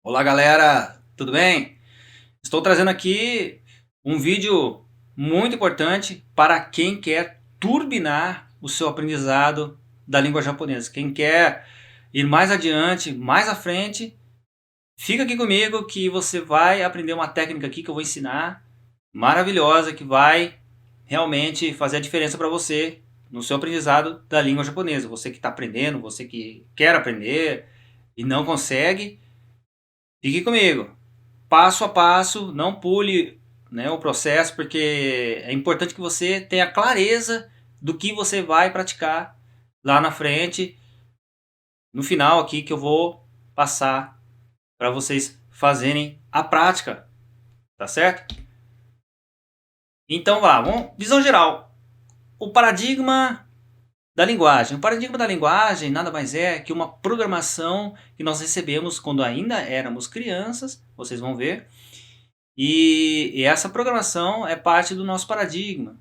Olá galera, tudo bem? Estou trazendo aqui um vídeo muito importante para quem quer turbinar o seu aprendizado da língua japonesa. Quem quer ir mais adiante, mais à frente, fica aqui comigo que você vai aprender uma técnica aqui que eu vou ensinar, maravilhosa, que vai realmente fazer a diferença para você no seu aprendizado da língua japonesa. Você que está aprendendo, você que quer aprender e não consegue, fique comigo. Passo a passo, não pule, né, o processo, porque é importante que você tenha clareza do que você vai praticar lá na frente, no final aqui que eu vou passar para vocês fazerem a prática, tá certo? Então vamos, visão geral. O paradigma da linguagem. O paradigma da linguagem nada mais é que uma programação que nós recebemos quando ainda éramos crianças, vocês vão ver. E essa programação é parte do nosso paradigma.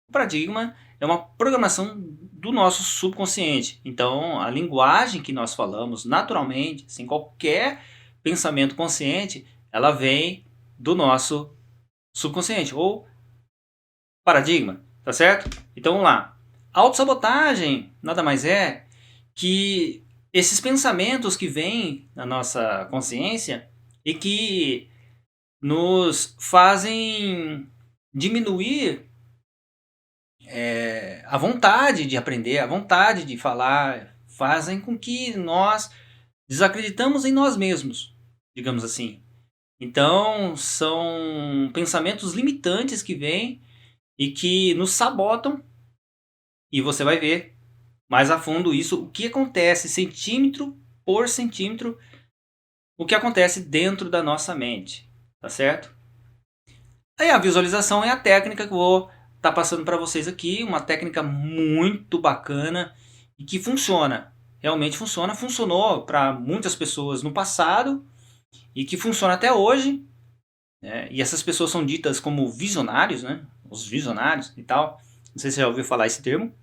O paradigma é uma programação do nosso subconsciente. Então, a linguagem que nós falamos naturalmente, sem qualquer pensamento consciente, ela vem do nosso subconsciente ou paradigma, tá certo? Então, vamos lá. A autossabotagem nada mais é que esses pensamentos que vêm na nossa consciência e que nos fazem diminuir a vontade de aprender, a vontade de falar, fazem com que nós desacreditamos em nós mesmos, digamos assim. Então, são pensamentos limitantes que vêm e que nos sabotam, e você vai ver mais a fundo isso, o que acontece centímetro por centímetro, o que acontece dentro da nossa mente, tá certo? Aí a visualização é a técnica que eu vou estar passando para vocês aqui, uma técnica muito bacana e que funciona. Realmente funciona, funcionou para muitas pessoas no passado e que funciona até hoje, né? E essas pessoas são ditas como visionários, né? Os visionários e tal. Não sei se você já ouviu falar esse termo.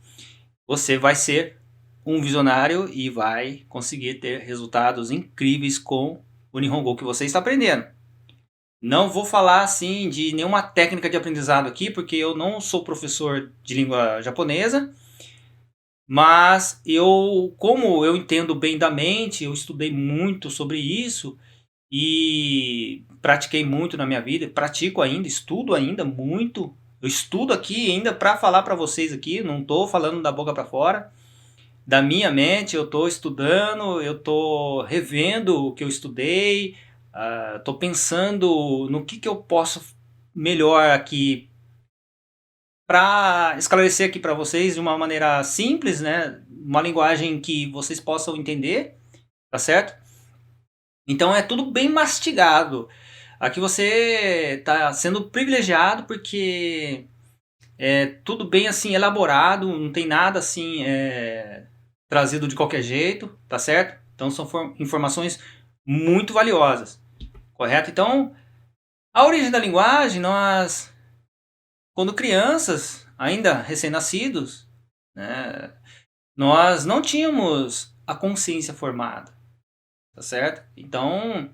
Você vai ser um visionário e vai conseguir ter resultados incríveis com o Nihongo que você está aprendendo. Não vou falar assim de nenhuma técnica de aprendizado aqui, porque eu não sou professor de língua japonesa, mas como eu entendo bem da mente, eu estudei muito sobre isso e pratiquei muito na minha vida, pratico ainda, estudo ainda muito. Eu estudo aqui ainda para falar para vocês aqui, não estou falando da boca para fora. Da minha mente, eu estou estudando, eu estou revendo o que eu estudei, estou pensando no que eu posso melhor aqui para esclarecer aqui para vocês de uma maneira simples, né? Uma linguagem que vocês possam entender, tá certo? Então é tudo bem mastigado. Aqui você está sendo privilegiado porque é tudo bem assim elaborado, não tem nada assim trazido de qualquer jeito, tá certo? Então são informações muito valiosas, correto? Então, a origem da linguagem, nós, quando crianças, ainda recém-nascidos, né, nós não tínhamos a consciência formada, tá certo? Então,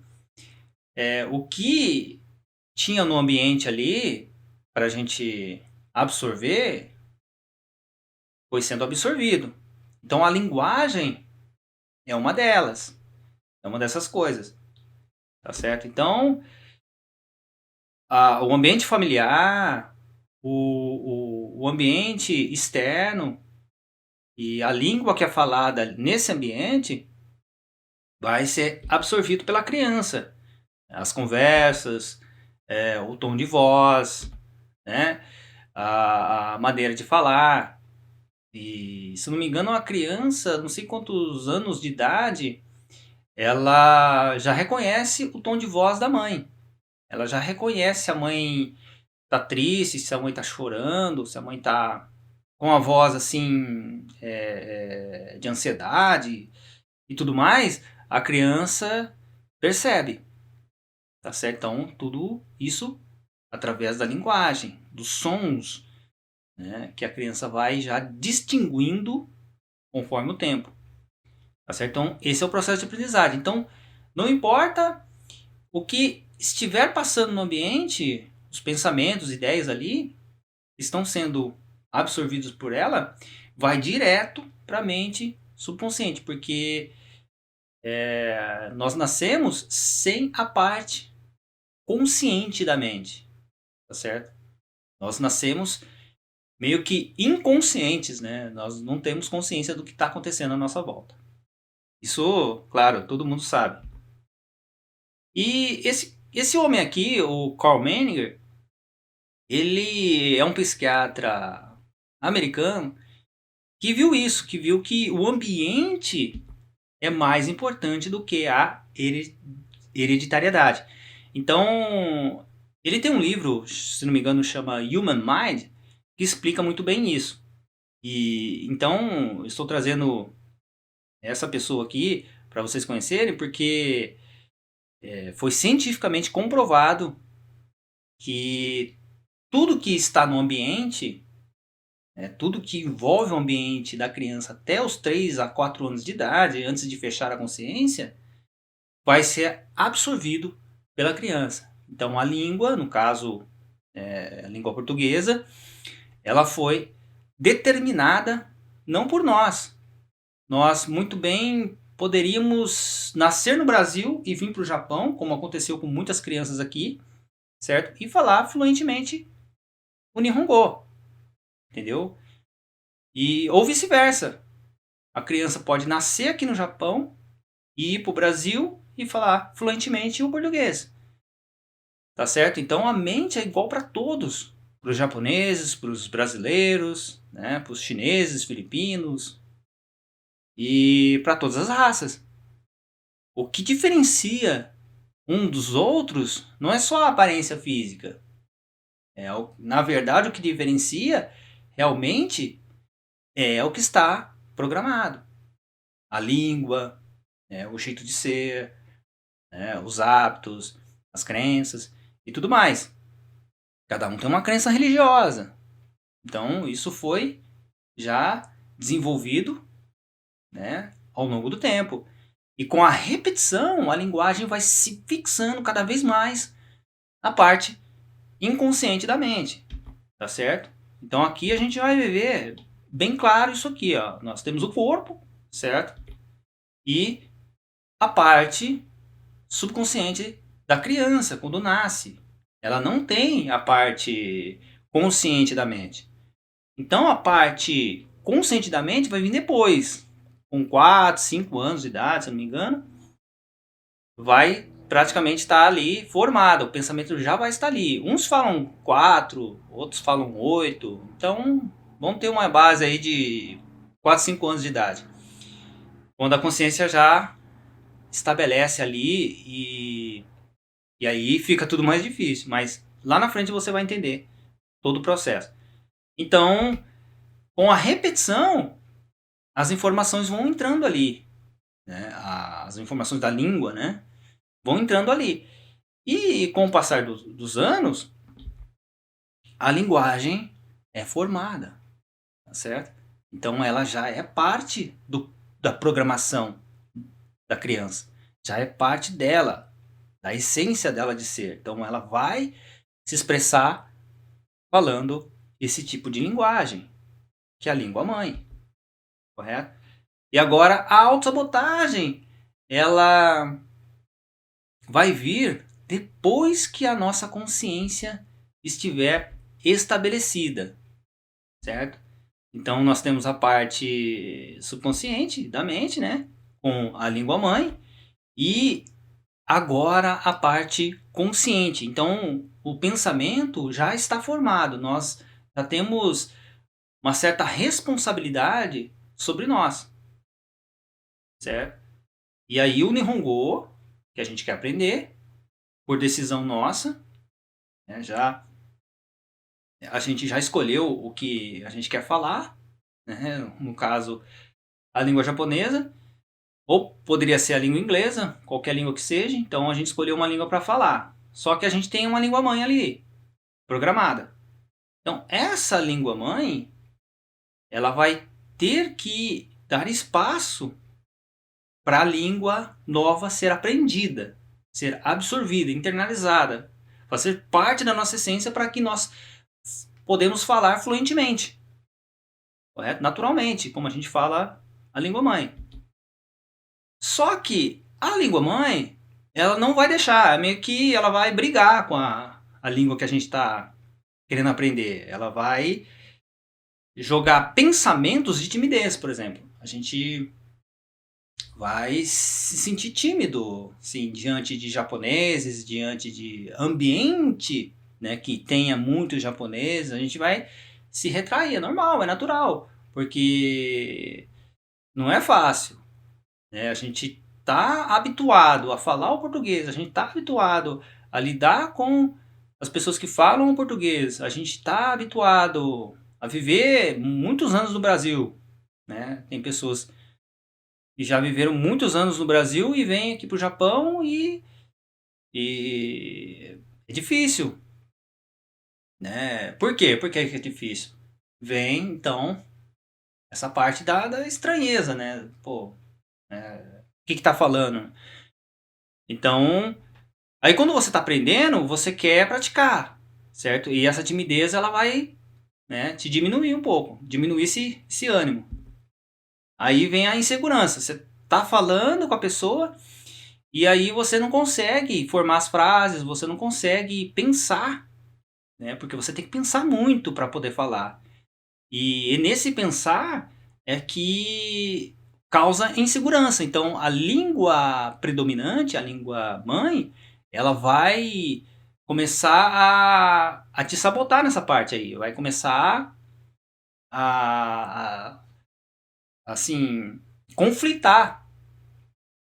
o que tinha no ambiente ali para a gente absorver foi sendo absorvido. Então, a linguagem é uma delas, é uma dessas coisas, tá certo? Então, o ambiente familiar, o ambiente externo e a língua que é falada nesse ambiente vai ser absorvido pela criança. As conversas, o tom de voz, né? A maneira de falar. E, se não me engano, a criança, não sei quantos anos de idade, ela já reconhece o tom de voz da mãe. Ela já reconhece se a mãe tá triste, se a mãe tá chorando, se a mãe tá com a voz assim de ansiedade e tudo mais, a criança percebe, tá certo? Então tudo isso através da linguagem, dos sons, né, que a criança vai já distinguindo conforme o tempo, tá certo? Então esse é o processo de aprendizagem. Então não importa O que estiver passando no ambiente, os pensamentos, ideias ali, estão sendo absorvidos por ela, vai direto para a mente subconsciente, porque nós nascemos sem a parte consciente da mente, tá certo? Nós nascemos meio que inconscientes, né? Nós não temos consciência do que está acontecendo à nossa volta. Isso, claro, todo mundo sabe. E esse homem aqui, o Carl Menninger, ele é um psiquiatra americano que viu isso, que viu que o ambiente é mais importante do que a hereditariedade. Então, ele tem um livro, se não me engano, chama Human Mind, que explica muito bem isso. E então, estou trazendo essa pessoa aqui para vocês conhecerem, porque foi cientificamente comprovado que tudo que está no ambiente, tudo que envolve o ambiente da criança até os 3 a 4 anos de idade, antes de fechar a consciência, vai ser absorvido pela criança. Então a língua, no caso a língua portuguesa, ela foi determinada não por nós. Nós muito bem poderíamos nascer no Brasil e vir para o Japão, como aconteceu com muitas crianças aqui, certo? E falar fluentemente o Nihongo, entendeu? Ou vice-versa. A criança pode nascer aqui no Japão e ir para o Brasil e falar fluentemente o português. Tá certo? Então a mente é igual para todos. Para os japoneses, para os brasileiros, né? Para os chineses, filipinos e para todas as raças. O que diferencia um dos outros não é só a aparência física. Na verdade, o que diferencia realmente é o que está programado. A língua, o jeito de ser, os hábitos, as crenças e tudo mais. Cada um tem uma crença religiosa. Então, isso foi já desenvolvido, né, ao longo do tempo. E com a repetição, a linguagem vai se fixando cada vez mais na parte inconsciente da mente. Tá certo? Então, aqui a gente vai ver bem claro isso aqui. Ó. Nós temos o corpo, certo? E a parte subconsciente da criança, quando nasce. Ela não tem a parte consciente da mente. Então a parte consciente da mente vai vir depois. Com 4, 5 anos de idade, se não me engano, vai praticamente estar ali formado. O pensamento já vai estar ali. Uns falam 4, outros falam 8. Então vamos ter uma base aí de 4, 5 anos de idade. Quando a consciência já estabelece ali e aí fica tudo mais difícil. Mas lá na frente você vai entender todo o processo. Então, com a repetição, as informações vão entrando ali. Né? As informações da língua, né? Vão entrando ali. E com o passar dos anos, a linguagem é formada. Tá certo? Então, ela já é parte da programação da criança. Já é parte dela, da essência dela de ser. Então, ela vai se expressar falando esse tipo de linguagem, que é a língua mãe, correto? E agora a autossabotagem, ela vai vir depois que a nossa consciência estiver estabelecida, certo? Então nós temos a parte subconsciente da mente, né, com a língua mãe, e agora a parte consciente. Então o pensamento já está formado, nós já temos uma certa responsabilidade sobre nós, certo? E aí o Nihongo, que a gente quer aprender, por decisão nossa, né, a gente já escolheu o que a gente quer falar, né, no caso a língua japonesa, ou poderia ser a língua inglesa, qualquer língua que seja, então a gente escolheu uma língua para falar. Só que a gente tem uma língua mãe ali, programada. Então essa língua mãe, ela vai ter que dar espaço para a língua nova ser aprendida, ser absorvida, internalizada, fazer parte da nossa essência para que nós podemos falar fluentemente, correto? Naturalmente, como a gente fala a língua mãe. Só que a língua mãe, ela não vai deixar, meio que ela vai brigar com a língua que a gente está querendo aprender. Ela vai jogar pensamentos de timidez, por exemplo. A gente vai se sentir tímido, sim, diante de japoneses, diante de ambiente, né, que tenha muitos japoneses, a gente vai se retrair, é normal, é natural, porque não é fácil, né? A gente tá habituado a falar o português, a gente tá habituado a lidar com as pessoas que falam o português, a gente tá habituado a viver muitos anos no Brasil, né? Tem pessoas que já viveram muitos anos no Brasil e vêm aqui pro Japão e é difícil, né? Por quê? Por que que é difícil? Vem, então, essa parte da estranheza, né? Pô, o que que tá falando? Então, aí quando você tá aprendendo, você quer praticar, certo? E essa timidez, ela vai, né, te diminuir um pouco, diminuir esse ânimo. Aí vem a insegurança. Você tá falando com a pessoa e aí você não consegue formar as frases, você não consegue pensar, né? Porque você tem que pensar muito para poder falar. E nesse pensar é que causa insegurança. Então, a língua predominante, a língua mãe, ela vai começar a te sabotar nessa parte aí. Vai começar a assim, conflitar,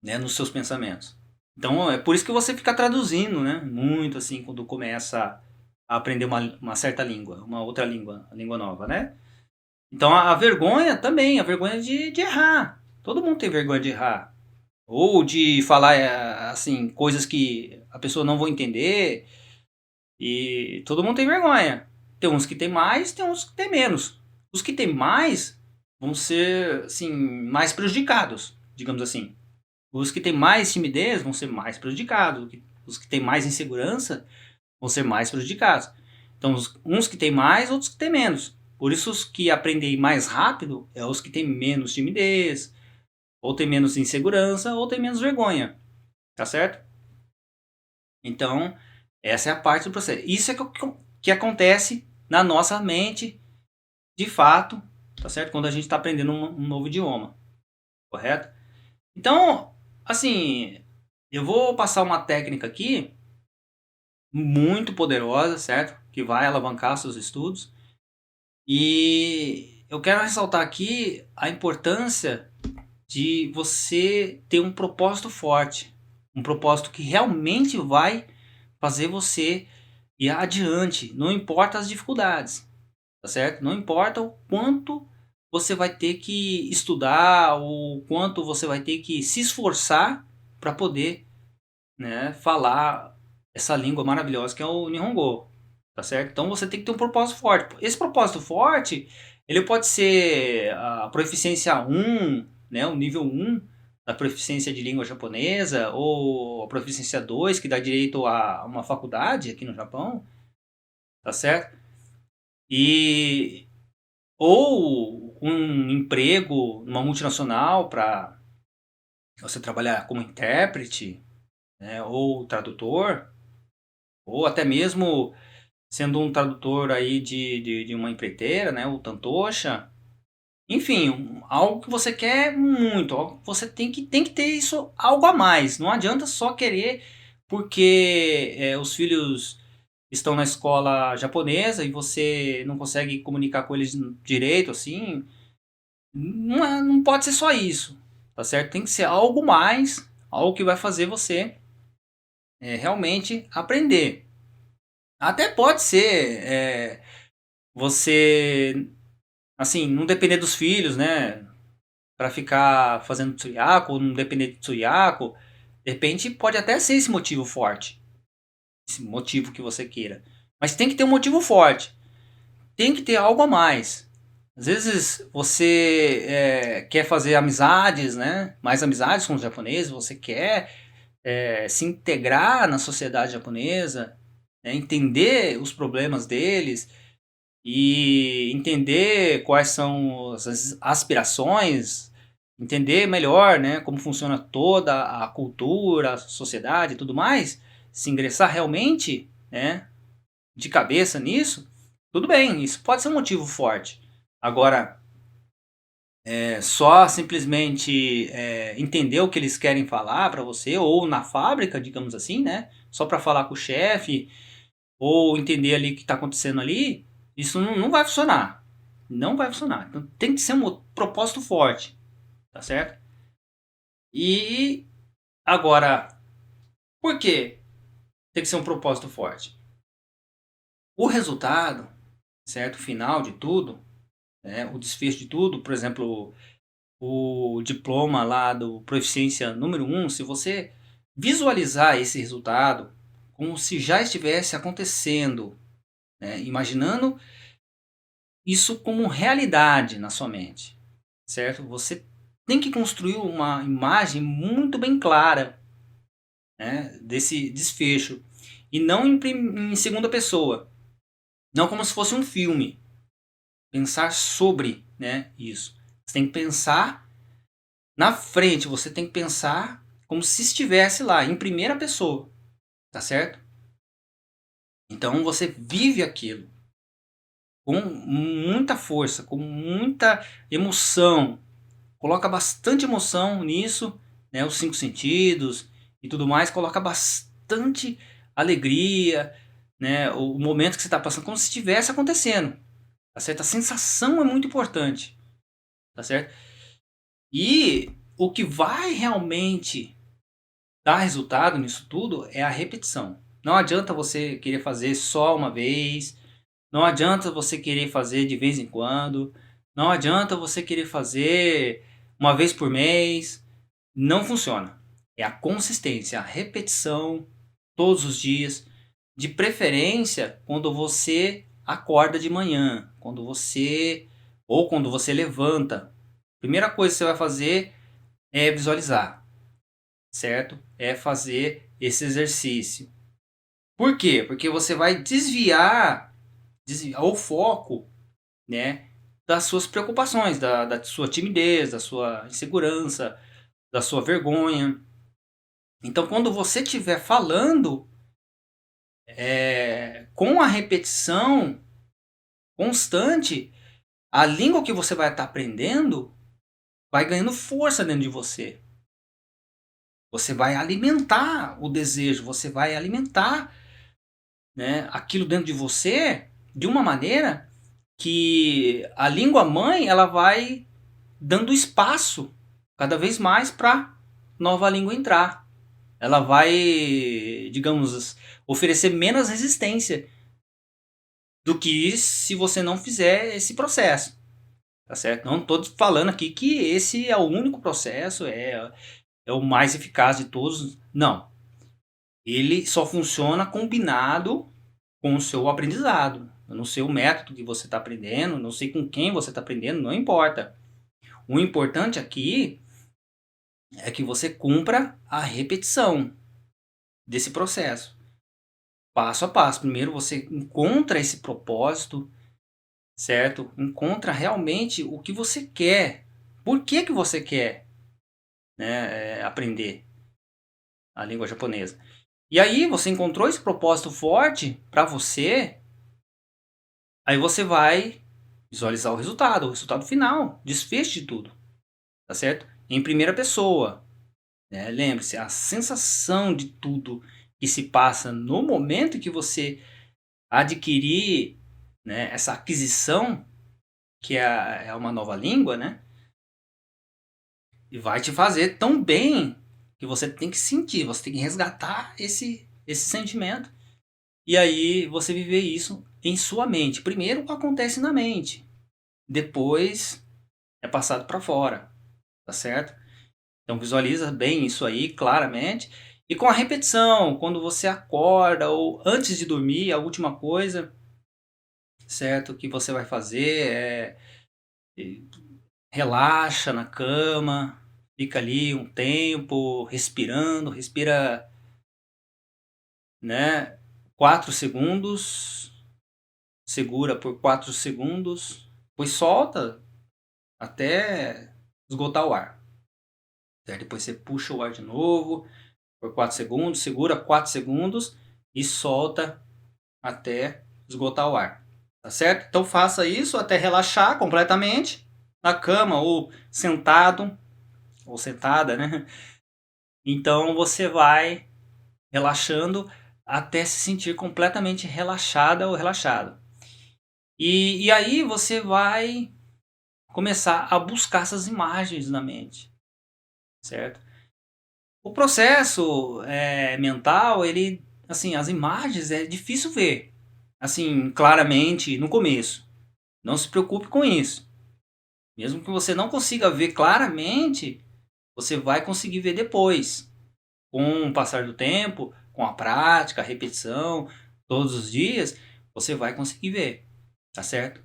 né, nos seus pensamentos. Então, é por isso que você fica traduzindo, né? Muito assim, quando começa a aprender uma certa língua, uma outra língua, a língua nova, né? Então, a vergonha também, a vergonha de errar. Todo mundo tem vergonha de errar. Ou de falar, assim, coisas que a pessoa não vai entender. E todo mundo tem vergonha. Tem uns que tem mais, tem uns que tem menos. Os que tem mais vão ser, assim, mais prejudicados, digamos assim. Os que têm mais timidez vão ser mais prejudicados. Os que têm mais insegurança vão ser mais prejudicados. Então, uns que têm mais, outros que têm menos. Por isso, os que aprendem mais rápido é os que têm menos timidez, ou têm menos insegurança, ou têm menos vergonha. Tá certo? Então, essa é a parte do processo. Isso é que acontece na nossa mente, de fato, tá certo? Quando a gente está aprendendo um novo idioma. Correto? Então, assim, eu vou passar uma técnica aqui muito poderosa, certo? Que vai alavancar seus estudos. E eu quero ressaltar aqui a importância de você ter um propósito forte, um propósito que realmente vai fazer você ir adiante, não importa as dificuldades, tá certo? Não importa o quanto você vai ter que estudar, o quanto você vai ter que se esforçar para poder, né, falar essa língua maravilhosa que é o Nihongo, tá certo? Então você tem que ter um propósito forte. Esse propósito forte, ele pode ser a proficiência 1, né, o nível 1 da proficiência de língua japonesa, ou a proficiência 2, que dá direito a uma faculdade aqui no Japão, tá certo? E ou um emprego numa multinacional para você trabalhar como intérprete, né, ou tradutor, ou até mesmo sendo um tradutor aí de uma empreiteira, né, o Tantosha. Enfim, algo que você quer muito, algo que você tem que ter isso, algo a mais. Não adianta só querer porque os filhos estão na escola japonesa e você não consegue comunicar com eles direito, assim. Não, não pode ser só isso, tá certo? Tem que ser algo mais, algo que vai fazer você realmente aprender. Até pode ser você, assim, não depender dos filhos, né? Para ficar fazendo tsuyako, ou não depender de tsuyako. De repente pode até ser esse motivo forte, esse motivo que você queira. Mas tem que ter um motivo forte. Tem que ter algo a mais. Às vezes você quer fazer amizades, né? Mais amizades com os japoneses, você quer se integrar na sociedade japonesa, né, entender os problemas deles e entender quais são as aspirações, entender melhor, né, como funciona toda a cultura, a sociedade e tudo mais, se ingressar realmente, né, de cabeça nisso, tudo bem, isso pode ser um motivo forte. Agora, só simplesmente entender o que eles querem falar para você, ou na fábrica, digamos assim, né, só para falar com o chefe, ou entender ali o que está acontecendo ali, isso não vai funcionar. Não vai funcionar. Então tem que ser um propósito forte, tá certo? E agora, por que tem que ser um propósito forte? O resultado, certo? Final de tudo, né? O desfecho de tudo, por exemplo, o diploma lá do proficiência número 1, se você visualizar esse resultado como se já estivesse acontecendo, né? Imaginando isso como realidade na sua mente, certo? Você tem que construir uma imagem muito bem clara, né, desse desfecho e não em segunda pessoa, não como se fosse um filme. Pensar sobre, né, isso. Você tem que pensar na frente, você tem que pensar como se estivesse lá, em primeira pessoa, tá certo? Então você vive aquilo com muita força, com muita emoção. Coloca bastante emoção nisso, né? Os cinco sentidos e tudo mais, coloca bastante alegria, né? O momento que você está passando, como se estivesse acontecendo, tá certo? A sensação é muito importante, tá certo? E o que vai realmente dar resultado nisso tudo é a repetição. Não adianta você querer fazer só uma vez, não adianta você querer fazer de vez em quando, não adianta você querer fazer uma vez por mês. Não funciona. É a consistência, a repetição todos os dias, de preferência quando você acorda de manhã, quando você levanta. Primeira coisa que você vai fazer é visualizar, certo? É fazer esse exercício. Por quê? Porque você vai desviar o foco, né, das suas preocupações, da sua timidez, da sua insegurança, da sua vergonha. Então, quando você estiver falando, com a repetição constante, a língua que você vai estar aprendendo vai ganhando força dentro de você. Você vai alimentar o desejo, você vai alimentar, né, aquilo dentro de você de uma maneira que a língua mãe ela vai dando espaço cada vez mais para nova língua entrar. Ela vai, digamos, oferecer menos resistência do que se você não fizer esse processo, tá certo? Não estou falando aqui que esse é o único processo, é o mais eficaz de todos, não. Ele só funciona combinado com o seu aprendizado. Eu não sei o método que você está aprendendo, não sei com quem você está aprendendo, não importa. O importante aqui é que você cumpra a repetição desse processo, passo a passo. Primeiro você encontra esse propósito, certo? Encontra realmente o que você quer. Por que que você quer, né, aprender a língua japonesa? E aí você encontrou esse propósito forte para você, aí você vai visualizar o resultado final, desfecho de tudo, tá certo? Em primeira pessoa, né? Lembre-se, a sensação de tudo que se passa no momento que você adquirir, né, essa aquisição, que é uma nova língua, né? E vai te fazer tão bem que você tem que sentir, você tem que resgatar esse sentimento. E aí você viver isso em sua mente. Primeiro acontece na mente, depois é passado para fora, tá certo? Então visualiza bem isso aí claramente. E com a repetição, quando você acorda ou antes de dormir, a última coisa, certo, que você vai fazer é relaxa na cama, Fica ali um tempo respirando, respira, né, 4 segundos, segura por 4 segundos, depois solta até esgotar o ar. Certo? Depois você puxa o ar de novo por 4 segundos, segura 4 segundos e solta até esgotar o ar. Tá certo? Então faça isso até relaxar completamente na cama ou sentado ou sentada, né? Então você vai relaxando até se sentir completamente relaxada ou relaxado. E aí você vai começar a buscar essas imagens na mente, certo? O processo mental, ele, assim, as imagens é difícil ver, assim, claramente no começo. Não se preocupe com isso. Mesmo que você não consiga ver claramente, você vai conseguir ver depois. Com o passar do tempo, com a prática, a repetição, todos os dias, você vai conseguir ver, tá certo?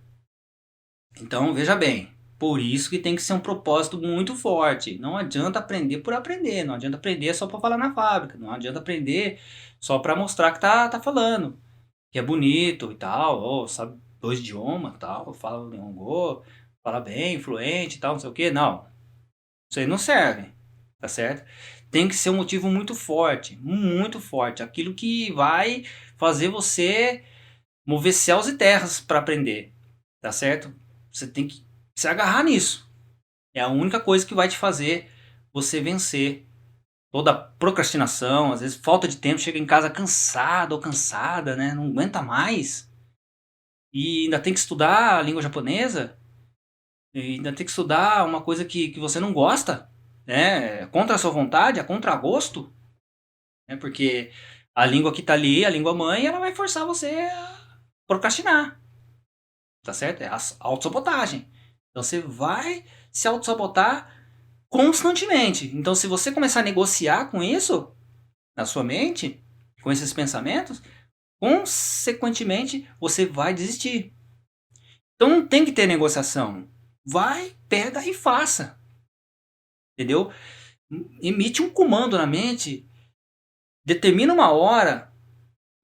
Então, veja bem, por isso que tem que ser um propósito muito forte. Não adianta aprender por aprender, não adianta aprender só para falar na fábrica, não adianta aprender só para mostrar que tá falando, que é bonito e tal, ou sabe 2 idiomas e tal, fala Nihongo, fala bem, fluente e tal, não sei o que, não. Isso aí não serve, tá certo? Tem que ser um motivo muito forte, aquilo que vai fazer você mover céus e terras para aprender, tá certo? Você tem que se agarrar nisso. É a única coisa que vai te fazer você vencer toda a procrastinação, às vezes falta de tempo, chega em casa cansado ou cansada, né? Não aguenta mais. E ainda tem que estudar a língua japonesa, e ainda tem que estudar uma coisa que você não gosta, né? É contra a sua vontade, é contra gosto, né? Porque a língua que tá ali, a língua mãe, ela vai forçar você a procrastinar, tá certo? É a autossabotagem. Então você vai se autossabotar constantemente. Então, se você começar a negociar com isso na sua mente, com esses pensamentos, consequentemente você vai desistir. Então não tem que ter negociação. Vai, pega e faça. Entendeu? Emite um comando na mente, determina uma hora,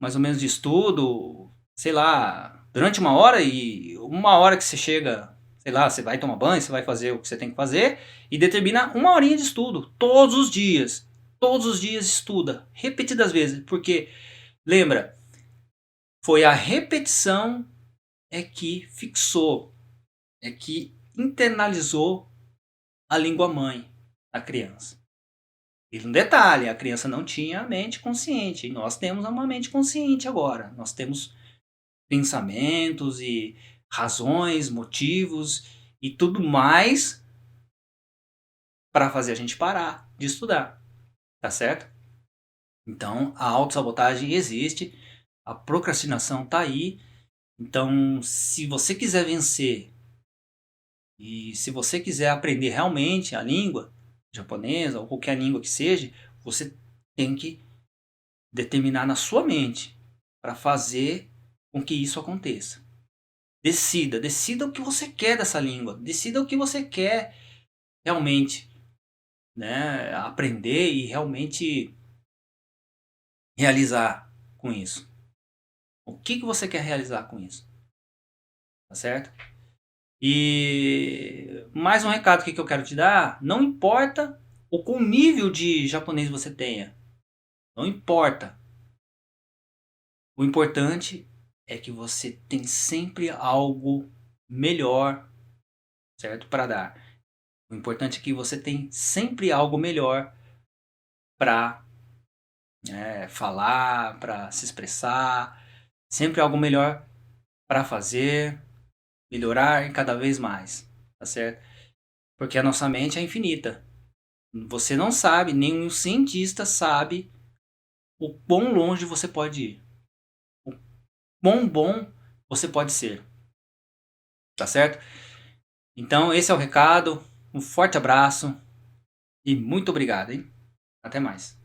mais ou menos, de estudo, sei lá, durante uma hora e uma hora que você chega, sei lá, você vai tomar banho, você vai fazer o que você tem que fazer e determina uma horinha de estudo todos os dias. Todos os dias estuda, repetidas vezes, porque lembra, foi a repetição é que fixou, é que internalizou a língua mãe da criança. E um detalhe, a criança não tinha mente consciente, e nós temos uma mente consciente agora. Nós temos pensamentos e razões, motivos e tudo mais para fazer a gente parar de estudar, tá certo? Então, a autossabotagem existe, a procrastinação tá aí. Então, se você quiser vencer e se você quiser aprender realmente a língua japonesa ou qualquer língua que seja, você tem que determinar na sua mente para fazer com que isso aconteça. Decida o que você quer dessa língua, decida o que você quer realmente, né, aprender e realmente realizar com isso. O que você quer realizar com isso? Tá certo? E mais um recado que eu quero te dar, não importa o qual nível de japonês você tenha, não importa. O importante é que você tem sempre algo melhor, certo, para dar. O importante é que você tem sempre algo melhor para falar, para se expressar, sempre algo melhor para fazer, melhorar cada vez mais, tá certo? Porque a nossa mente é infinita. Você não sabe, nenhum cientista sabe o quão longe você pode ir, o quão bom você pode ser, tá certo? Então, esse é o recado. Um forte abraço e muito obrigado, hein? Até mais.